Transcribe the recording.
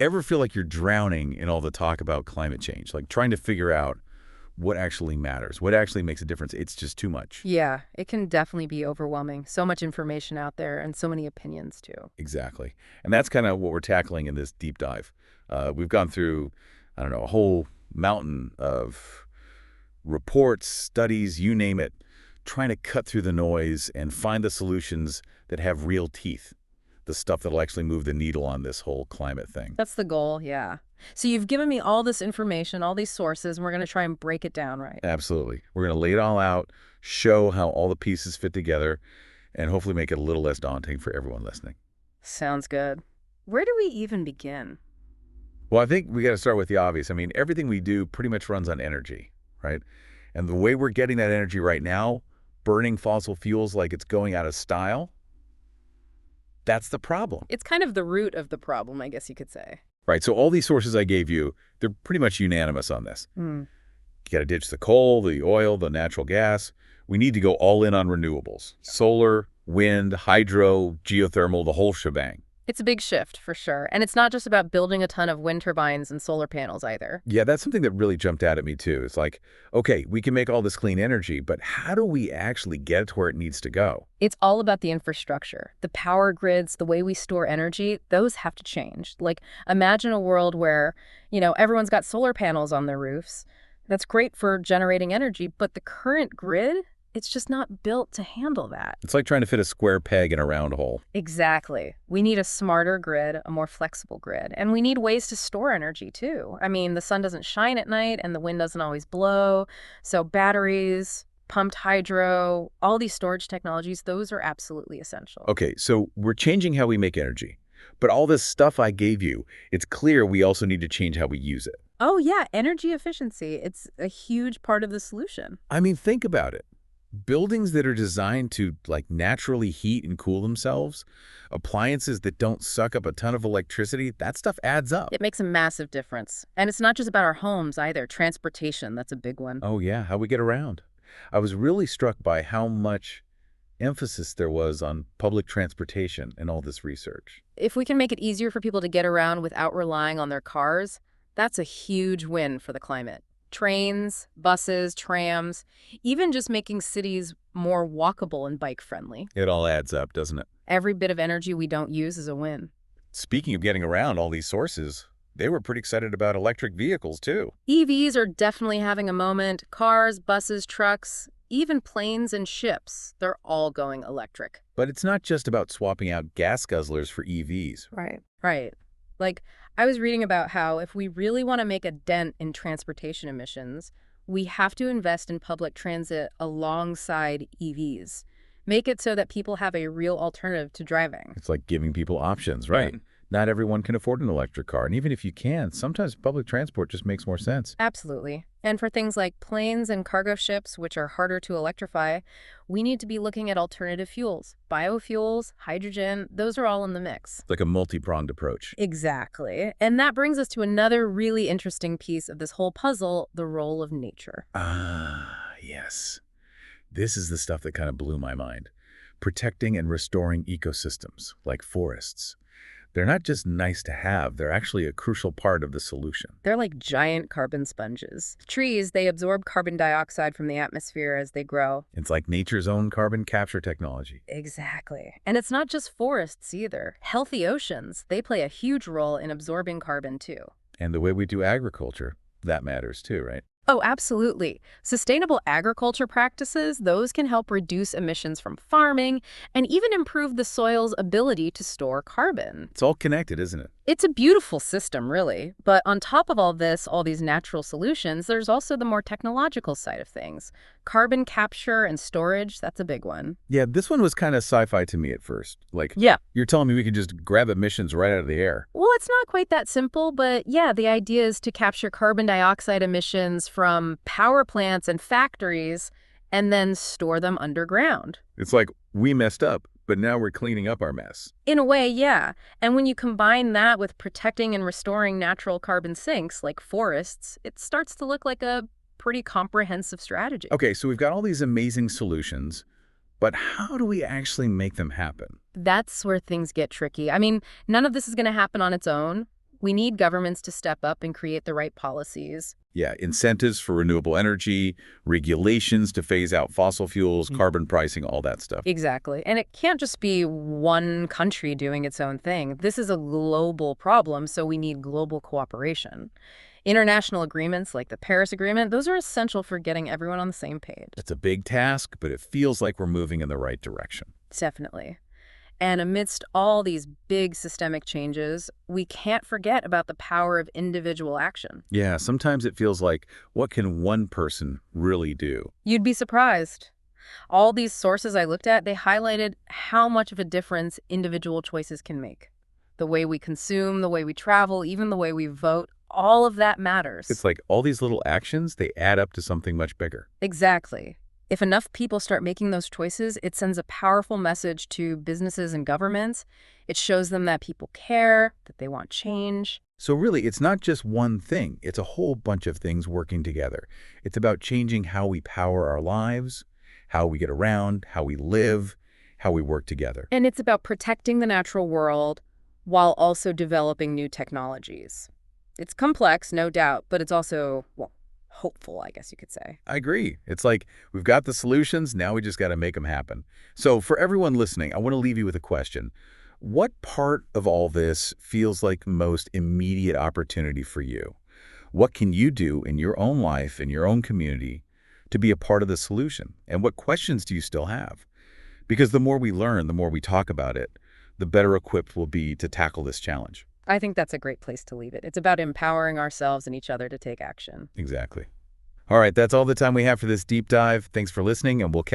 Ever feel like you're drowning in all the talk about climate change, like trying to figure out what actually matters, what actually makes a difference? It's just too much. Yeah, it can definitely be overwhelming. So much information out there and so many opinions too. Exactly. And that's kind of what we're tackling in this deep dive. We've gone through, I don't know, a whole mountain of reports, studies, you name it, trying to cut through the noise and find the solutions that have real teeth, the stuff that'll actually move the needle on this whole climate thing. That's the goal, yeah. So you've given me all this information, all these sources, and we're going to try and break it down, right? Absolutely. We're going to lay it all out, show how all the pieces fit together, and hopefully make it a little less daunting for everyone listening. Sounds good. Where do we even begin? Well, I think we got to start with the obvious. I mean, everything we do pretty much runs on energy, right? And the way we're getting that energy right now, burning fossil fuels like it's going out of style, that's the problem. It's kind of the root of the problem, I guess you could say. Right, so all these sources I gave you, they're pretty much unanimous on this. Hmm. You got to ditch the coal, the oil, the natural gas. We need to go all in on renewables. Solar, wind, hydro, geothermal, the whole shebang. It's a big shift, for sure. And it's not just about building a ton of wind turbines and solar panels either. Yeah, that's something that really jumped out at me too. It's like, okay, we can make all this clean energy, but how do we actually get it to where it needs to go? It's all about the infrastructure. The power grids, the way we store energy, those have to change. Like, imagine a world where, everyone's got solar panels on their roofs. That's great for generating energy, but the current grid, it's just not built to handle that. It's like trying to fit a square peg in a round hole. Exactly. We need a smarter grid, a more flexible grid. And we need ways to store energy, too. I mean, the sun doesn't shine at night and the wind doesn't always blow. So batteries, pumped hydro, all these storage technologies, those are absolutely essential. Okay, so we're changing how we make energy. But all this stuff I gave you, it's clear we also need to change how we use it. Oh, yeah, energy efficiency. It's a huge part of the solution. I mean, think about it. Buildings that are designed to naturally heat and cool themselves, appliances that don't suck up a ton of electricity, that stuff adds up. It makes a massive difference. And it's not just about our homes either. Transportation, that's a big one. Oh yeah, how we get around. I was really struck by how much emphasis there was on public transportation in all this research. If we can make it easier for people to get around without relying on their cars, that's a huge win for the climate. Trains, buses, trams, even just making cities more walkable and bike-friendly. It all adds up, doesn't it? Every bit of energy we don't use is a win. Speaking of getting around all these sources, they were pretty excited about electric vehicles too. EVs are definitely having a moment. Cars, buses, trucks, even planes and ships, they're all going electric. But it's not just about swapping out gas guzzlers for EVs. Right. Like, I was reading about how if we really want to make a dent in transportation emissions, we have to invest in public transit alongside EVs. Make it so that people have a real alternative to driving. It's like giving people options, right? Yeah. Not everyone can afford an electric car. And even if you can, sometimes public transport just makes more sense. Absolutely. And for things like planes and cargo ships, which are harder to electrify, we need to be looking at alternative fuels. Biofuels, hydrogen, those are all in the mix. It's like a multi-pronged approach. Exactly. And that brings us to another really interesting piece of this whole puzzle, the role of nature. Ah, yes. This is the stuff that kind of blew my mind. Protecting and restoring ecosystems, like forests. They're not just nice to have, they're actually a crucial part of the solution. They're like giant carbon sponges. Trees, they absorb carbon dioxide from the atmosphere as they grow. It's like nature's own carbon capture technology. Exactly. And it's not just forests either. Healthy oceans, they play a huge role in absorbing carbon too. And the way we do agriculture, that matters too, right? Oh, absolutely. Sustainable agriculture practices, those can help reduce emissions from farming and even improve the soil's ability to store carbon. It's all connected, isn't it? It's a beautiful system, really. But on top of all this, all these natural solutions, there's also the more technological side of things. Carbon capture and storage, that's a big one. Yeah, this one was kind of sci-fi to me at first. Like, Yeah. you're telling me we can just grab emissions right out of the air. Well, it's not quite that simple, but yeah, the idea is to capture carbon dioxide emissions from power plants and factories and then store them underground. It's like we messed up, but now we're cleaning up our mess. In a way, yeah. And when you combine that with protecting and restoring natural carbon sinks like forests, it starts to look like a pretty comprehensive strategy. Okay, so we've got all these amazing solutions, but how do we actually make them happen? That's where things get tricky. I mean, none of this is going to happen on its own. We need governments to step up and create the right policies. Yeah, incentives for renewable energy, regulations to phase out fossil fuels, carbon pricing, all that stuff. Exactly. And it can't just be one country doing its own thing. This is a global problem, so we need global cooperation. International agreements like the Paris Agreement, those are essential for getting everyone on the same page. It's a big task, but it feels like we're moving in the right direction. Definitely. And amidst all these big systemic changes, we can't forget about the power of individual action. Yeah, sometimes it feels like, what can one person really do? You'd be surprised. All these sources I looked at, they highlighted how much of a difference individual choices can make. The way we consume, the way we travel, even the way we vote, all of that It's matters. like all these little actions, they add up to something much bigger. Exactly. If enough people start making those choices, it sends a powerful message to businesses and governments. It shows them that people care, that they want change. So really, it's not just one thing. It's a whole bunch of things working together. It's about changing how we power our lives, how we get around, how we live, how we work together. And it's about protecting the natural world while also developing new technologies. It's complex, no doubt, but it's also, well, hopeful, I guess you could say. I agree. It's like we've got the solutions, now we just got to make them happen. So for everyone listening, I want to leave you with a question. What part of all this feels like most immediate opportunity for you? What can you do in your own life, in your own community, to be a part of the solution? And what questions do you still have? Because the more we learn, the more we talk about it, the better equipped we'll be to tackle this challenge. I think that's a great place to leave it. It's about empowering ourselves and each other to take action. Exactly. All right, that's all the time we have for this deep dive. Thanks for listening, and we'll catch